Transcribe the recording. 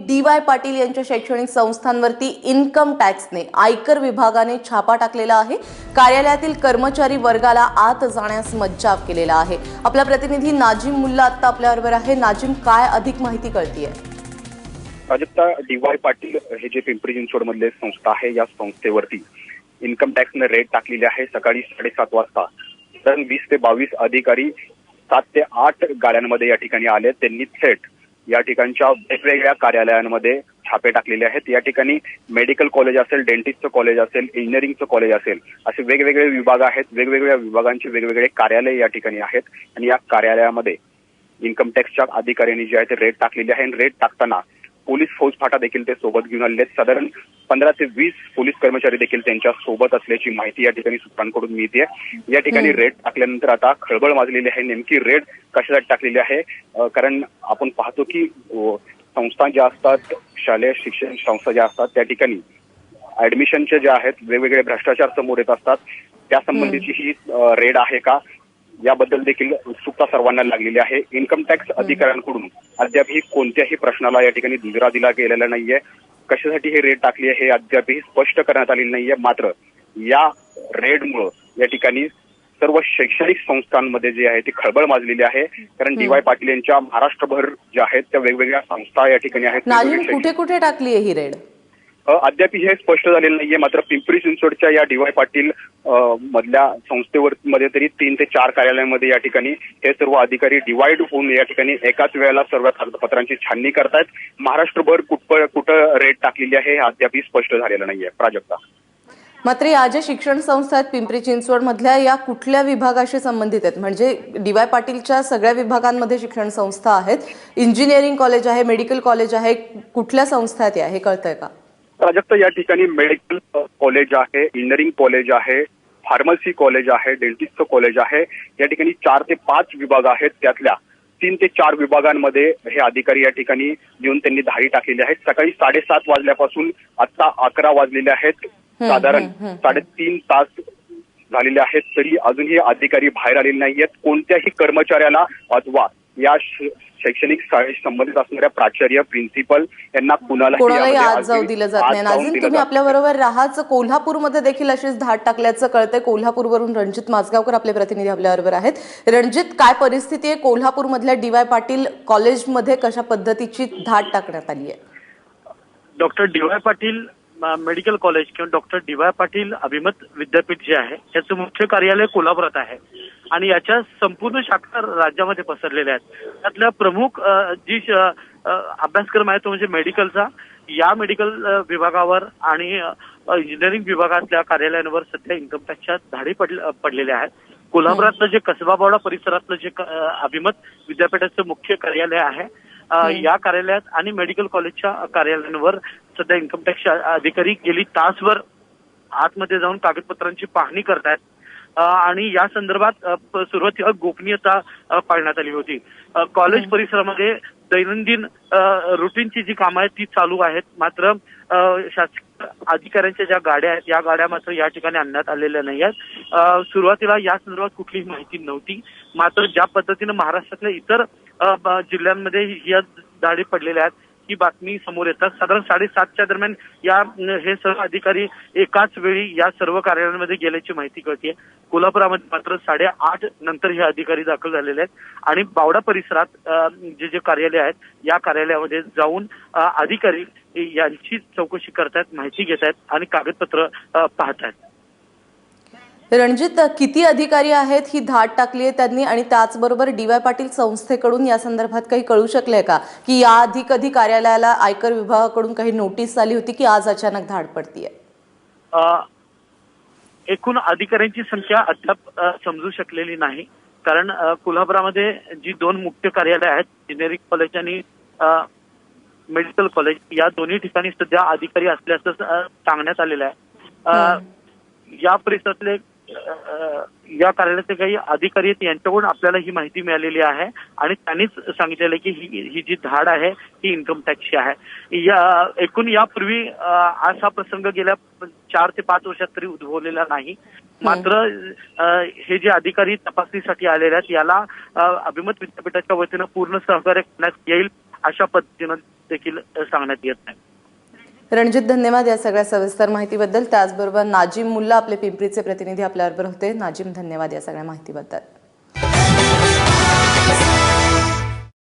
DY Patil यांच्या शैक्षणिक संस्थांवरती income टॅक्सने आयकर विभागाने छापा टाकलेला आहे। कार्यालयातील कर्मचारी वर्गाला आत जाण्यास मज्जाव केलेला आहे। आपला प्रतिनिधी नाजिम मुल्ला आता आपल्याबरोबर आहे। नाजिम, काय अधिक माहिती कळतीये? प्राजक्ता, DY पाटील हे जे पिंपरी चिंचवड मधले संस्था आहे, या संस्थेवरती इन्कम टॅक्सने रेड टाकलेली आहे। सकाळी 7:30 वाजता तर 20 ते 22 अधिकारी 7 ते 8 गाड्यांमध्ये या ठिकाणी आले। त्यांनी थेट या ठिकाणच्या वेगवेगळ्या कार्यालयांमध्ये छापे टाकलेले आहेत। या ठिकाणी मेडिकल कॉलेज असेल, डेंटिस्टचं कॉलेज असेल, इंजिनिअरिंगचं कॉलेज असेल, असे वेगवेगळे विभाग आहेत। वेगवेगळ्या विभागांचे वेगवेगळे कार्यालय या ठिकाणी आहेत आणि या कार्यालयामध्ये इन्कम टॅक्सच्या अधिकाऱ्यांनी जे आहे ते रेड टाकलेली आहे। रेड टाकताना पोलीस फौज फाटा देखील ते सोबत घेऊन आलेले आहेत। साधारण 15 ते 20 पोलीस कर्मचारी देखील त्यांच्या सोबत असल्याची माहिती या ठिकाणी सूत्रांकडून मिळते। या ठिकाणी रेड टाकल्यानंतर आता खळबळ माजलेली आहे। नेमकी रेड कशासाठी टाकलेली आहे? कारण आपण पाहतो की संस्था ज्या असतात, शालेय शिक्षण संस्था ज्या असतात, त्या ठिकाणी ऍडमिशनचे जे आहेत वेगवेगळे भ्रष्टाचार समोर येत असतात। त्या संबंधीची ही रेड आहे का, याबद्दल देखील उत्सुकता सर्वांना लागलेली आहे। इन्कम टॅक्स अधिकाऱ्यांकडून अद्यापही कोणत्याही प्रश्नाला या ठिकाणी दुजोरा दिला गेलेला नाहीये। कशासाठी हे रेड टाकली आहे हे अद्यापही स्पष्ट करण्यात आलेलं नाहीये। मात्र या रेडमुळे या ठिकाणी सर्व शैक्षणिक संस्थांमध्ये जे आहे ती खळबळ माजलेली आहे। कारण DY पाटील यांच्या महाराष्ट्रभर ज्या आहेत त्या वेगवेगळ्या संस्था या ठिकाणी आहेत। कुठे कुठे टाकली आहे ही रेड अद्याप हे स्पष्ट झालेलं नाहीये। मात्र पिंपरी चिंचवडच्या या DY पाटील मधल्या संस्थेमध्ये तरी 3 ते 4 कार्यालयांमध्ये या ठिकाणी हे सर्व अधिकारी डिवाइड होऊन या ठिकाणी एकाच वेळेला सर्व कागदपत्रांची छाननी करतायत। महाराष्ट्रभर कुठं रेड टाकलेली आहे हे अद्याप स्पष्ट झालेलं नाहीये। प्राजक्ता, मात्र या ज्या शिक्षण संस्था आहेत पिंपरी चिंचवड मधल्या, या कुठल्या विभागाशी संबंधित आहेत? म्हणजे DY पाटीलच्या सगळ्या विभागांमध्ये शिक्षण संस्था आहेत, इंजिनिअरिंग कॉलेज आहे, मेडिकल कॉलेज आहे, कुठल्या संस्था आहेत हे कळतंय का? प्राजक्ता, या ठिकाणी मेडिकल कॉलेज आहे, इंजिनिअरिंग कॉलेज आहे, फार्मसी कॉलेज आहे, डेंटिस्टचं कॉलेज आहे। या ठिकाणी 4 ते 5 विभाग आहेत। त्यातल्या 3 ते 4 विभागांमध्ये हे अधिकारी या ठिकाणी येऊन त्यांनी धाडी टाकलेली आहेत। सकाळी 7:30 वाजल्यापासून आता 11 वाजलेले आहेत। साधारण 3.5 तास झालेले आहेत, तरी अजूनही अधिकारी बाहेर आलेले नाहीयेत। कोणत्याही कर्मचाऱ्याला अथवा या शैक्षणिक शाळेशी संबंधित असणाऱ्या प्राचार्य, प्रिन्सिपल यांना कोणालाही आज जाऊ दिलं जात नाही। नाजिम, तुम्ही आपल्या बरोबर आहात। कोल्हापूरमध्ये देखील अशीच धाड टाकल्याचं कळतंय। कोल्हापूरवरून रणजित माझगावकर आपले प्रतिनिधी आपल्याबरोबर आहेत। रणजित, काय परिस्थिती आहे कोल्हापूरमधल्या DY पाटील कॉलेजमध्ये? कशा पद्धतीची धाड टाकण्यात आली आहे? Doctor DY Patil medical college किंवा डॉक्टर DY पाटील अभिमत विद्यापीठ जे आहे त्याचं मुख्य कार्यालय कोल्हापुरात आहे आणि याच्या संपूर्ण शाखा राज्यामध्ये पसरलेल्या आहेत। त्यातल्या प्रमुख जी अभ्यासक्रम आहे तो म्हणजे मेडिकलचा। या मेडिकल विभागावर आणि इंजिनिअरिंग विभागातल्या कार्यालयांवर सध्या इन्कम टॅक्सच्या धाडी पडलेल्या आहेत। कोल्हापुरातलं जे कसबाबावडा परिसरातलं जे अभिमत विद्यापीठाचं मुख्य कार्यालय आहे, या कार्यालयात आणि मेडिकल कॉलेजच्या कार्यालयांवर सध्या इन्कम टॅक्सचे अधिकारी गेली तासभर आतमध्ये जाऊन कागदपत्रांची पाहणी करतायत आणि या संदर्भात सुरुवातीला गोपनीयता पाळण्यात आली होती। कॉलेज परिसरामध्ये दैनंदिन रुटीनची जी कामं आहेत ती चालू आहेत। मात्र शासकीय अधिकाऱ्यांच्या ज्या गाड्या आहेत या गाड्या मात्र या ठिकाणी आणण्यात आलेल्या नाही आहेत। सुरुवातीला या संदर्भात कुठलीही माहिती नव्हती। मात्र ज्या पद्धतीने महाराष्ट्रातल्या इतर जिल्ह्यांमध्ये या धाडी पडलेल्या आहेत ही बातमी समोर येतात। साधारण 7:30च्या दरम्यान हे सर्व अधिकारी एकाच वेळी या सर्व कार्यालयांमध्ये गेल्याची माहिती कळते। कोल्हापुरामध्ये मात्र 8:30 नंतर हे अधिकारी दाखल झालेले आहेत आणि बावडा परिसरात जे कार्यालय आहेत या कार्यालयामध्ये जाऊन अधिकारी यांची चौकशी करतायत, माहिती घेत आहेत आणि कागदपत्र पाहतायत। रणजित, किती अधिकारी आहेत ही धाड टाकली आहे त्यांनी? आणि त्याचबरोबर DY पाटील संस्थेकडून या संदर्भात काही कळू शकले का की याआधी कधी कार्यालयाला आयकर विभागाकडून काही नोटीस आली होती की आज अचानक धाड पडतीये? एकूण अधिकाऱ्यांची संख्या अद्याप समजू शकलेली नाही। कारण कोल्हापुरामध्ये जी 2 मुख्य कार्यालय आहेत, इंजिनिअरिंग कॉलेज आणि मेडिकल कॉलेज, या दोन्ही ठिकाणी सध्या अधिकारी असल्याचं सांगण्यात आलेलं आहे। या परिसरातले या कार्यालयाचे काही अधिकारी आहेत यांच्याकडून आपल्याला ही माहिती मिळालेली आहे आणि त्यांनीच सांगितलेलं की ही जी धाड आहे ही इन्कम टॅक्सची आहे। एकूण यापूर्वी असा प्रसंग गेल्या 4 ते 5 वर्षात तरी उद्भवलेला नाही। मात्र हे जे अधिकारी तपासणीसाठी आलेले आहेत याला अभिमत विद्यापीठाच्या वतीनं पूर्ण सहकार्य करण्यात येईल अशा पद्धतीनं देखील सांगण्यात येत नाही. रणजित, धन्यवाद या सगळ्या सविस्तर माहितीबद्दल. त्याचबरोबर नाजिम मुल्ला आपले पिंपरीचे प्रतिनिधी आपल्याबरोबर होते. नाजिम, धन्यवाद या सगळ्या माहितीबद्दल.